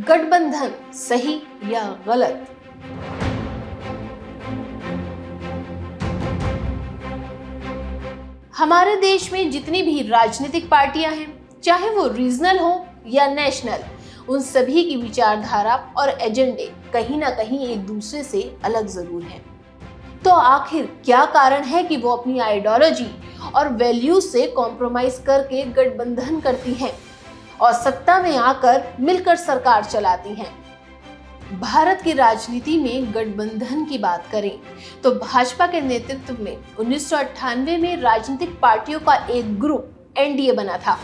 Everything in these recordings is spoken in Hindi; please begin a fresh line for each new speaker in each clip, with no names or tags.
गठबंधन सही या गलत? हमारे देश में जितनी भी राजनीतिक पार्टियां हैं, चाहे वो रीजनल हो या नेशनल, उन सभी की विचारधारा और एजेंडे कहीं ना कहीं एक दूसरे से अलग जरूर हैं। तो आखिर क्या कारण है कि वो अपनी आइडियोलॉजी और वैल्यूज से कॉम्प्रोमाइज करके गठबंधन करती हैं और सत्ता में आकर मिलकर सरकार चलाती हैं? भारत की राजनीति में गठबंधन की बात करें तो भाजपा के नेतृत्व में 1998 में राजनीतिक पार्टियों का एक ग्रुप एनडीए बना था।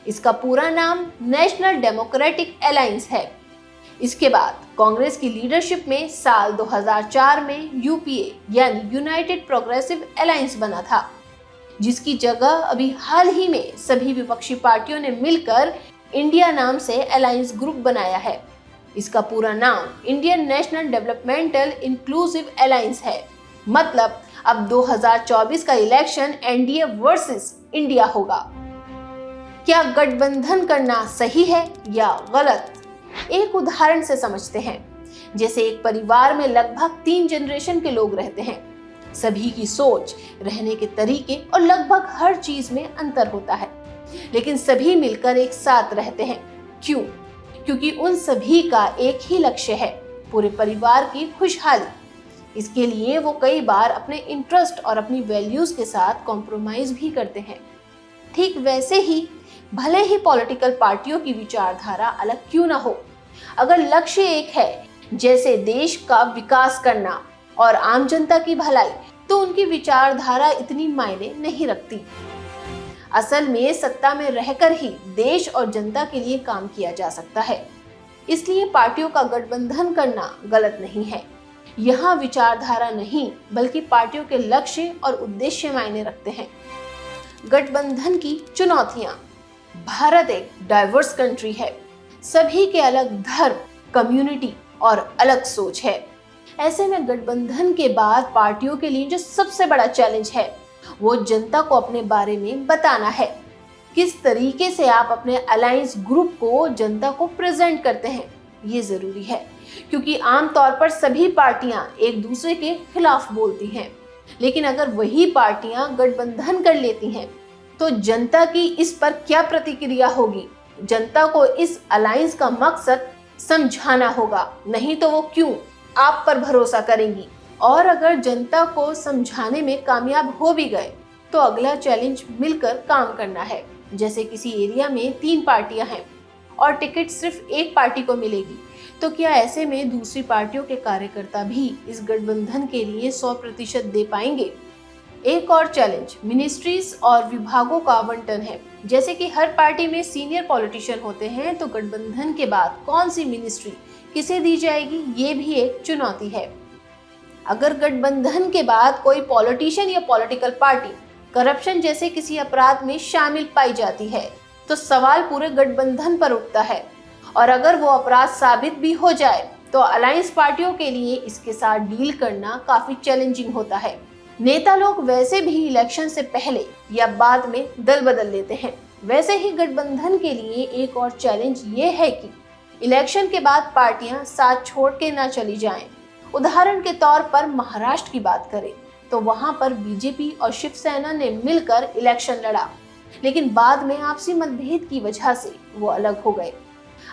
इसका पूरा नाम नेशनल डेमोक्रेटिक अलायंस है। इसके बाद कांग्रेस की लीडरशिप में साल 2004 में यूपीए यानी यूनाइटेड प्रोग्रेसिव अलायंस बना था, जिसकी जगह अभी हाल ही में सभी विपक्षी पार्टियों ने मिलकर इंडिया नाम से अलायंस ग्रुप बनाया है। इसका पूरा नाम Indian national developmental inclusive alliance है। मतलब अब 2024 का इलेक्शन एनडीए वर्सेस इंडिया होगा। क्या गठबंधन करना सही है या गलत? एक उदाहरण से समझते हैं। जैसे एक परिवार में लगभग 3 जनरेशन के लोग रहते हैं। सभी की सोच, रहने के तरीके और लगभग हर चीज में अंतर होता है, लेकिन सभी मिलकर एक साथ रहते हैं। क्यों? क्योंकि उन सभी का एक ही लक्ष्य है, पूरे परिवार की खुशहाली। इसके लिए वो कई बार अपने इंटरेस्ट और अपनी वैल्यूज के साथ कॉम्प्रोमाइज भी करते हैं। ठीक वैसे ही भले ही पॉलिटिकल पार्टियों की विचारधारा अलग क्यों ना हो, अगर लक्ष्य एक है, जैसे देश का विकास करना और आम जनता की भलाई, तो उनकी विचारधारा इतनी मायने नहीं रखती। असल में सत्ता में रहकर ही देश और जनता के लिए काम किया जा सकता है। इसलिए पार्टियों का गठबंधन करना गलत नहीं है। यहाँ विचारधारा नहीं, बल्कि पार्टियों के लक्ष्य और उद्देश्य मायने रखते हैं। गठबंधन की चुनौतियां। भारत एक डाइवर्स कंट्री है। सभी के अलग धर्म, कम्युनिटी और अलग सोच है। ऐसे में गठबंधन के बाद पार्टियों के लिए जो सबसे बड़ा चैलेंज है, वो जनता को अपने बारे में बताना है। किस तरीके से आप अपने अलायंस ग्रुप को जनता को प्रेजेंट करते हैं, ये जरूरी है, क्योंकि आमतौर पर सभी पार्टियां एक दूसरे के खिलाफ बोलती हैं। लेकिन अगर वही पार्टियां गठबंधन कर लेती हैं, तो जनता की इस पर क्या प्रतिक्रिया होगी? जनता को इस अलायंस का मकसद समझाना होगा, नहीं तो वो क्यों आप पर भरोसा करेंगी। और अगर जनता को समझाने में कामयाब हो भी गए, तो अगला चैलेंज मिलकर काम करना है। जैसे किसी एरिया में 3 पार्टियां हैं और टिकट सिर्फ एक पार्टी को मिलेगी, तो क्या ऐसे में दूसरी पार्टियों के कार्यकर्ता भी इस गठबंधन के लिए 100% दे पाएंगे? एक और चैलेंज मिनिस्ट्रीज और विभागों का आवंटन है। जैसे कि हर पार्टी में सीनियर पॉलिटिशियन होते हैं, तो गठबंधन के बाद कौन सी मिनिस्ट्री किसे दी जाएगी, ये भी एक चुनौती है। अगर गठबंधन के बाद कोई पॉलिटिशियन या पॉलिटिकल पार्टी करप्शन जैसे किसी अपराध में शामिल पाई जाती है, तो सवाल पूरे गठबंधन पर उठता है। और अगर वो अपराध साबित भी हो जाए, तो अलायंस पार्टियों के लिए इसके साथ डील करना काफी चैलेंजिंग होता है। नेता लोग वैसे भी इलेक्शन से पहले या बाद में दल बदल लेते हैं। वैसे ही गठबंधन के लिए एक और चैलेंज ये है कि इलेक्शन के बाद पार्टियां साथ छोड़ के ना चली जाएं। उदाहरण के तौर पर महाराष्ट्र की बात करें, तो वहां पर बीजेपी और शिवसेना ने मिलकर इलेक्शन लड़ा, लेकिन बाद में आपसी मतभेद की वजह से वो अलग हो गए।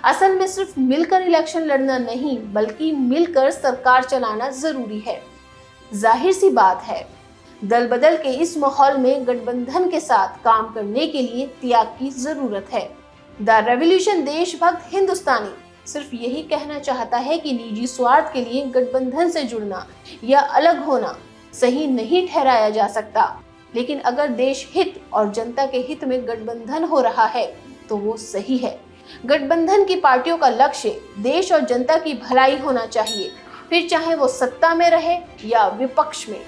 असल में सिर्फ मिलकर इलेक्शन लड़ना नहीं, बल्कि मिलकर सरकार चलाना जरूरी है। जाहिर सी बात है, दल बदल के इस माहौल में गठबंधन के साथ काम करने के लिए त्याग की जरूरत है। द रेवोल्यूशन देशभक्त हिंदुस्तानी सिर्फ यही कहना चाहता है कि निजी स्वार्थ के लिए गठबंधन से जुड़ना या अलग होना सही नहीं ठहराया जा सकता। लेकिन अगर देश हित और जनता के हित में गठबंधन हो रहा है, तो वो सही है। गठबंधन की पार्टियों का लक्ष्य देश और जनता की भलाई होना चाहिए, फिर चाहे वो सत्ता में रहे या विपक्ष में।